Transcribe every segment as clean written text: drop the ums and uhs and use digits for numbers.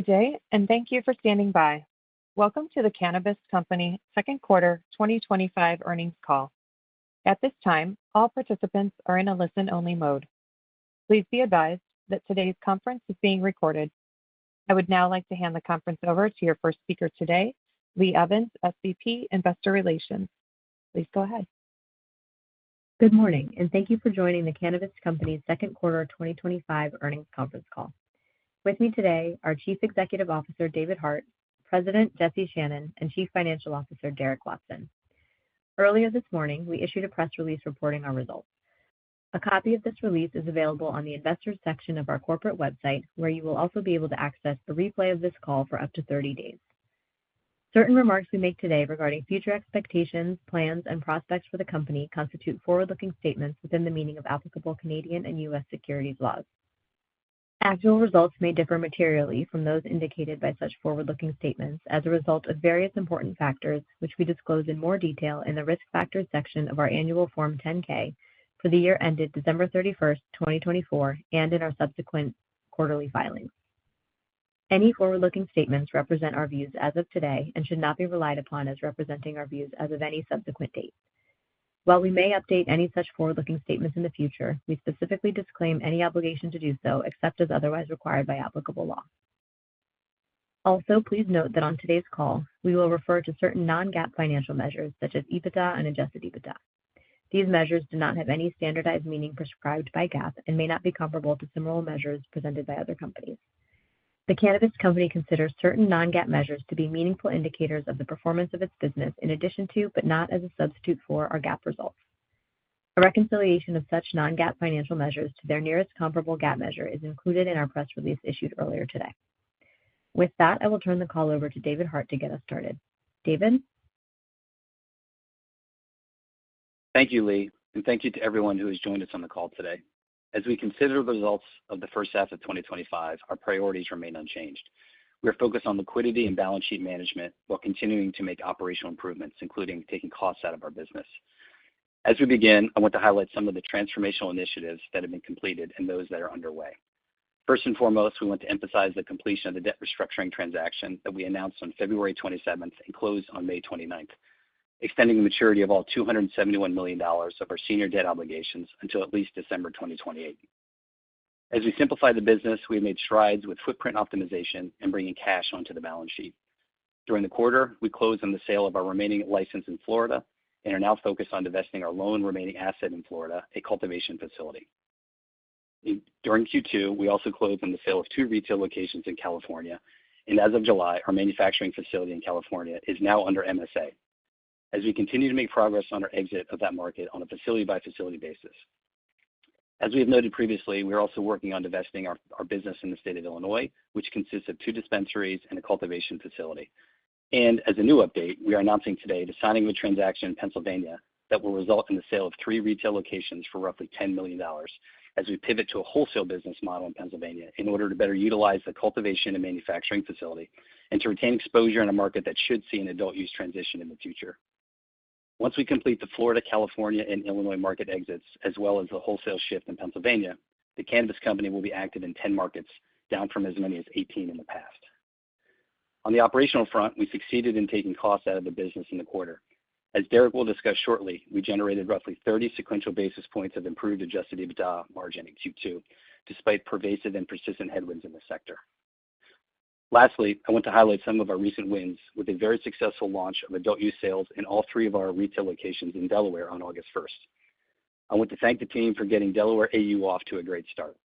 day, and thank you for standing by. Welcome to the Cannabist Company Second Quarter 2025 Earnings Call. At this time, all participants are in a listen-only mode. Please be advised that today's conference is being recorded. I would now like to hand the conference over to your first speaker today, Lee Evans, SVP, Investor Relations. Please go ahead. Good morning, and thank you for joining the Cannabist Company's Second Quarter 2025 Earnings Conference Call. With me today are Chief Executive Officer David Hart, President Jesse Shannon, and Chief Financial Officer Derek Watson. Earlier this morning, we issued a press release reporting our results. A copy of this release is available on the Investors section of our corporate website, where you will also be able to access the replay of this call for up to 30 days. Certain remarks we make today regarding future expectations, plans, and prospects for the company constitute forward-looking statements within the meaning of applicable Canadian and U.S. securities laws. Actual results may differ materially from those indicated by such forward-looking statements as a result of various important factors, which we disclose in more detail in the Risk Factors section of our annual Form 10-K for the year ended December 31st, 2024, and in our subsequent quarterly filings. Any forward-looking statements represent our views as of today and should not be relied upon as representing our views as of any subsequent date. While we may update any such forward-looking statements in the future, we specifically disclaim any obligation to do so except as otherwise required by applicable law. Also, please note that on today's call, we will refer to certain non-GAAP financial measures such as EBITDA and adjusted EBITDA. These measures do not have any standardized meaning prescribed by GAAP and may not be comparable to similar measures presented by other companies. The Cannabist Company considers certain non-GAAP measures to be meaningful indicators of the performance of its business in addition to, but not as a substitute for, our GAAP results. A reconciliation of such non-GAAP financial measures to their nearest comparable GAAP measure is included in our press release issued earlier today. With that, I will turn the call over to David Hart to get us started. David? Thank you, Lee, and thank you to everyone who has joined us on the call today. As we consider the results of the first half of 2025, our priorities remain unchanged. We are focused on liquidity and balance sheet management while continuing to make operational improvements, including taking costs out of our business. As we begin, I want to highlight some of the transformational initiatives that have been completed and those that are underway. First and foremost, we want to emphasize the completion of the debt restructuring transaction that we announced on February 27th and closed on May 29th, extending the maturity of all $271 million of our senior debt obligations until at least December 2028. As we simplify the business, we have made strides with footprint optimization and bringing cash onto the balance sheet. During the quarter, we closed on the sale of our remaining license in Florida and are now focused on divesting our lone remaining asset in Florida, a cultivation facility. During Q2, we also closed on the sale of 2 retail locations in California, and as of July, our manufacturing facility in California is now under MSA, as we continue to make progress on our exit of that market on a facility-by-facility basis. As we have noted previously, we are also working on divesting our business in the state of Illinois, which consists of 2 dispensaries and a cultivation facility. And as a new update, we are announcing today the signing of a transaction in Pennsylvania that will result in the sale of 3 retail locations for roughly $10 million, as we pivot to a wholesale business model in Pennsylvania in order to better utilize the cultivation and manufacturing facility and to retain exposure in a market that should see an adult use transition in the future. Once we complete the Florida, California, and Illinois market exits, as well as the wholesale shift in Pennsylvania, the Cannabist Company will be active in 10 markets, down from as many as 18 in the past. On the operational front, we succeeded in taking costs out of the business in the quarter. As Derek will discuss shortly, we generated roughly 30 sequential basis points of improved adjusted EBITDA margin in Q2, despite pervasive and persistent headwinds in the sector. Lastly, I want to highlight some of our recent wins with a very successful launch of adult use sales in all 3 of our retail locations in Delaware on August 1st. I want to thank the team for getting Delaware AU off to a great start.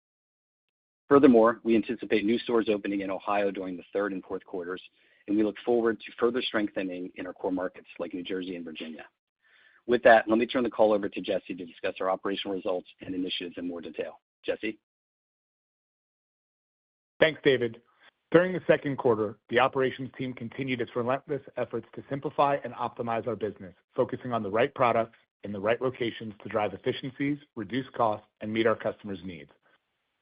Furthermore, we anticipate new stores opening in Ohio during the 3rd and 4th quarters, and we look forward to further strengthening in our core markets like New Jersey and Virginia. With that, let me turn the call over to Jesse to discuss our operational results and initiatives in more detail. Jesse? Thanks, David. During the second quarter, the operations team continued its relentless efforts to simplify and optimize our business, focusing on the right products in the right locations to drive efficiencies, reduce costs, and meet our customers' needs.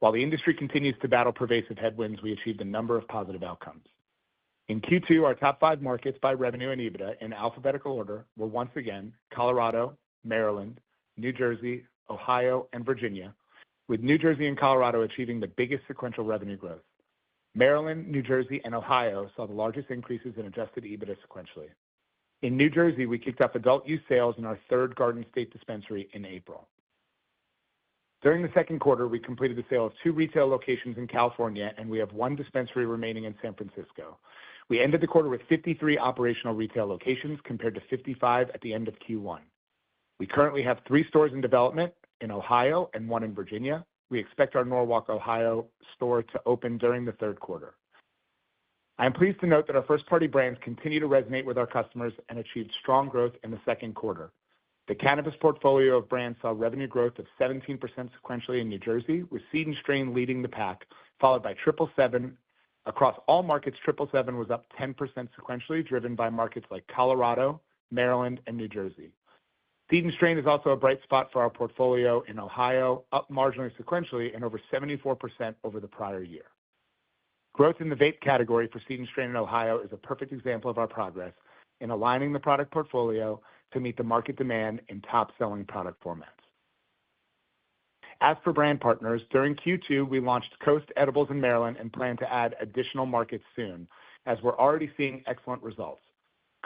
While the industry continues to battle pervasive headwinds, we achieved a number of positive outcomes. In Q2, our top 5 markets by revenue and EBITDA in alphabetical order were once again Colorado, Maryland, New Jersey, Ohio, and Virginia, with New Jersey and Colorado achieving the biggest sequential revenue growth. Maryland, New Jersey, and Ohio saw the largest increases in adjusted EBITDA sequentially. In New Jersey, we kicked off adult use sales in our third Garden State dispensary in April. During the second quarter, we completed the sale of 2 retail locations in California, and we have 1 dispensary remaining in San Francisco. We ended the quarter with 53 operational retail locations compared to 55 at the end of Q1. We currently have 3 stores in development in Ohio and 1 in Virginia. We expect our Norwalk, Ohio store to open during the third quarter. I am pleased to note that our first-party brands continue to resonate with our customers and achieved strong growth in the second quarter. The Cannabist portfolio of brands saw revenue growth of 17% sequentially in New Jersey, with Seed & Strain leading the pack, followed by 777. Across all markets, 777 was up 10% sequentially, driven by markets like Colorado, Maryland, and New Jersey. Seed & Strain is also a bright spot for our portfolio in Ohio, up marginally sequentially and over 74% over the prior year. Growth in the vape category for Seed & Strain in Ohio is a perfect example of our progress in aligning the product portfolio to meet the market demand in top-selling product formats. As for brand partners, during Q2, we launched Coast Edibles in Maryland and plan to add additional markets soon, as we're already seeing excellent results.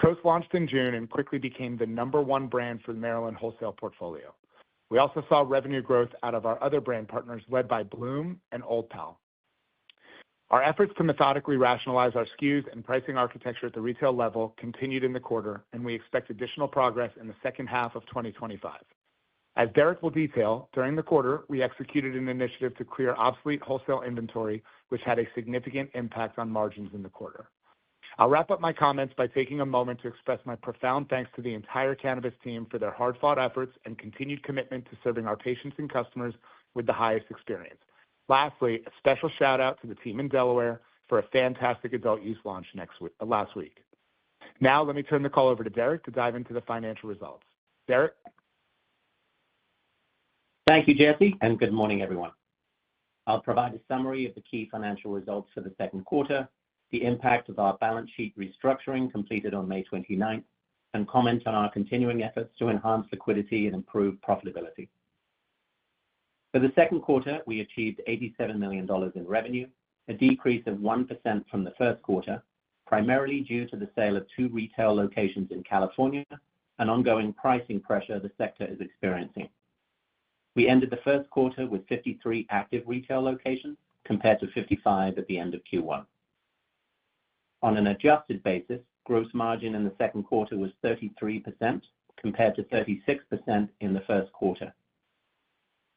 Coast launched in June and quickly became the #1 brand for the Maryland wholesale portfolio. We also saw revenue growth out of our other brand partners led by Bloom and Old Pal. Our efforts to methodically rationalize our SKUs and pricing architecture at the retail level continued in the quarter, and we expect additional progress in the second half of 2025. As Derek will detail, during the quarter, we executed an initiative to clear obsolete wholesale inventory, which had a significant impact on margins in the quarter. I'll wrap up my comments by taking a moment to express my profound thanks to the entire Cannabist team for their hard-fought efforts and continued commitment to serving our patients and customers with the highest experience. Lastly, a special shout-out to the team in Delaware for a fantastic adult use launch last week. Now, let me turn the call over to Derek to dive into the financial results. Derek? Thank you, Jesse, and good morning, everyone. I'll provide a summary of the key financial results for the second quarter, the impact of our balance sheet restructuring completed on May 29th, and comment on our continuing efforts to enhance liquidity and improve profitability. For the second quarter, we achieved $87 million in revenue, a decrease of 1% from the first quarter, primarily due to the sale of 2 retail locations in California and ongoing pricing pressure the sector is experiencing. We ended the first quarter with 53 active retail locations compared to 55 at the end of Q1. On an adjusted basis, gross margin in the second quarter was 33% compared to 36% in the first quarter.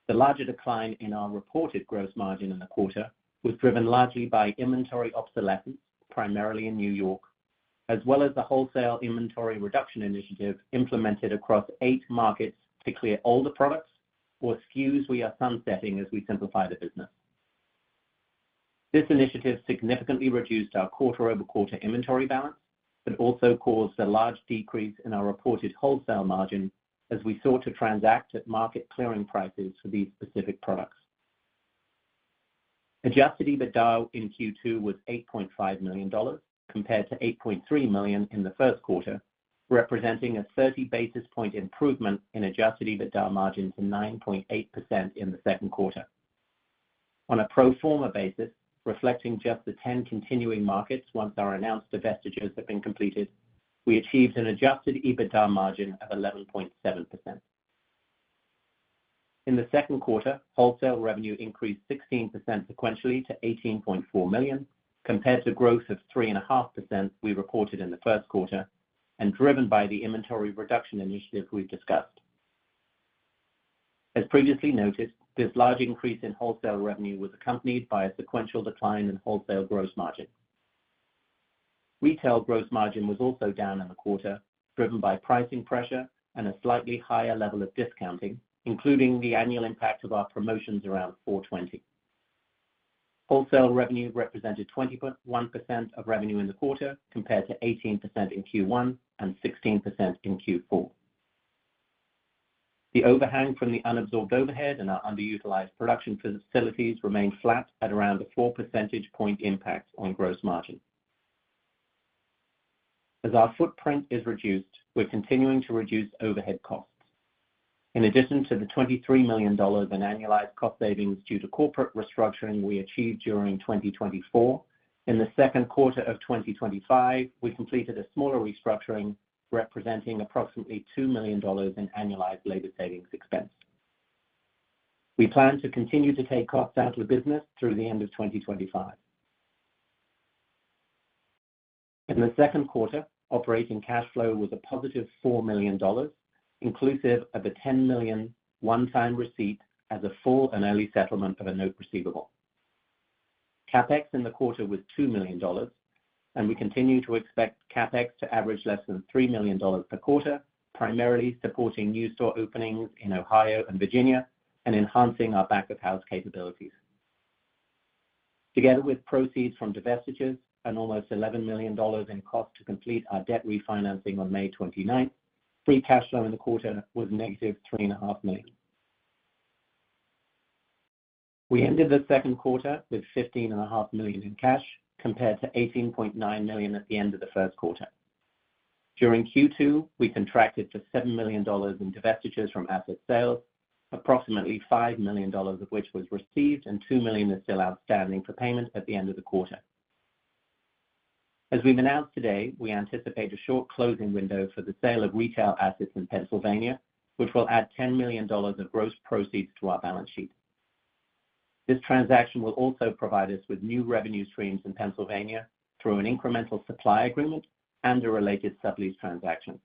The larger decline in our reported gross margin in the quarter was driven largely by inventory obsolescence, primarily in New York, as well as the wholesale inventory reduction initiative implemented across 8 markets to clear older products or SKUs we are sunsetting as we simplify the business. This initiative significantly reduced our quarter-over-quarter inventory balance, but also caused a large decrease in our reported wholesale margin as we sought to transact at market clearing prices for these specific products. Adjusted EBITDA in Q2 was $8.5 million compared to $8.3 million in the first quarter, representing a 30 basis point improvement in adjusted EBITDA margin to 9.8% in the second quarter. On a pro forma basis, reflecting just the 10 continuing markets once our announced divestitures have been completed, we achieved an adjusted EBITDA margin of 11.7%. In the second quarter, wholesale revenue increased 16% sequentially to $18.4 million, compared to growth of 3.5% we reported in the first quarter, and driven by the inventory reduction initiative we've discussed. As previously noted, this large increase in wholesale revenue was accompanied by a sequential decline in wholesale gross margin. Retail gross margin was also down in the quarter, driven by pricing pressure and a slightly higher level of discounting, including the annual impact of our promotions around 4/20. Wholesale revenue represented 21% of revenue in the quarter, compared to 18% in Q1 and 16% in Q4. The overhang from the unabsorbed overhead and our underutilized production facilities remained flat at around a 4 percentage point impact on gross margin. As our footprint is reduced, we're continuing to reduce overhead costs. In addition to the $23 million in annualized cost savings due to corporate restructuring we achieved during 2024 In the second quarter of 2025, we completed a smaller restructuring representing approximately $2 million in annualized labor savings expense. We plan to continue to take costs out of the business through the end of 2025. In the second quarter, operating cash flow was a positive $4 million, inclusive of a $10 million one-time receipt as a full and early settlement of a note receivable. CapEx in the quarter was $2 million, and we continue to expect CapEx to average less than $3 million per quarter, primarily supporting new store openings in Ohio and Virginia and enhancing our back-of-house capabilities. Together with proceeds from divestitures and almost $11 million in cost to complete our debt refinancing on May 29th, free cash flow in the quarter was negative $3.5 million. We ended the second quarter with $15.5 million in cash compared to $18.9 million at the end of the first quarter. During Q2, we contracted for $7 million in divestitures from asset sales, approximately $5 million of which was received and $2 million is still outstanding for payment at the end of the quarter. As we've announced today, we anticipate a short closing window for the sale of retail assets in Pennsylvania, which will add $10 million of gross proceeds to our balance sheet. This transaction will also provide us with new revenue streams in Pennsylvania through an incremental supply agreement and a related sublease transaction.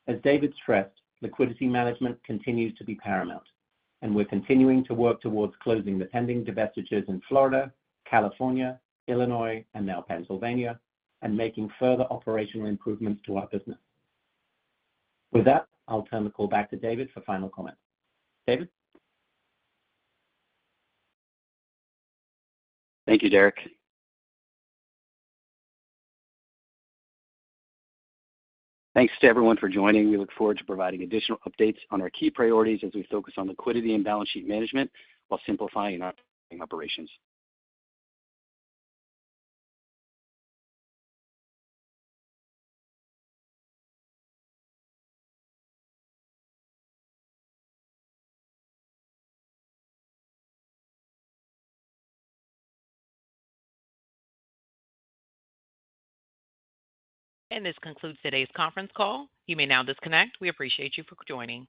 As David stressed, liquidity management continues to be paramount, and we're continuing to work towards closing the pending divestitures in Florida, California, Illinois, and now Pennsylvania, and making further operational improvements to our business. With that, I'll turn the call back to David for final comments. David? Thank you, Derek. Thanks to everyone for joining. We look forward to providing additional updates on our key priorities as we focus on liquidity and balance sheet management while simplifying our operations. And this concludes today's conference call. You may now disconnect. We appreciate you for joining.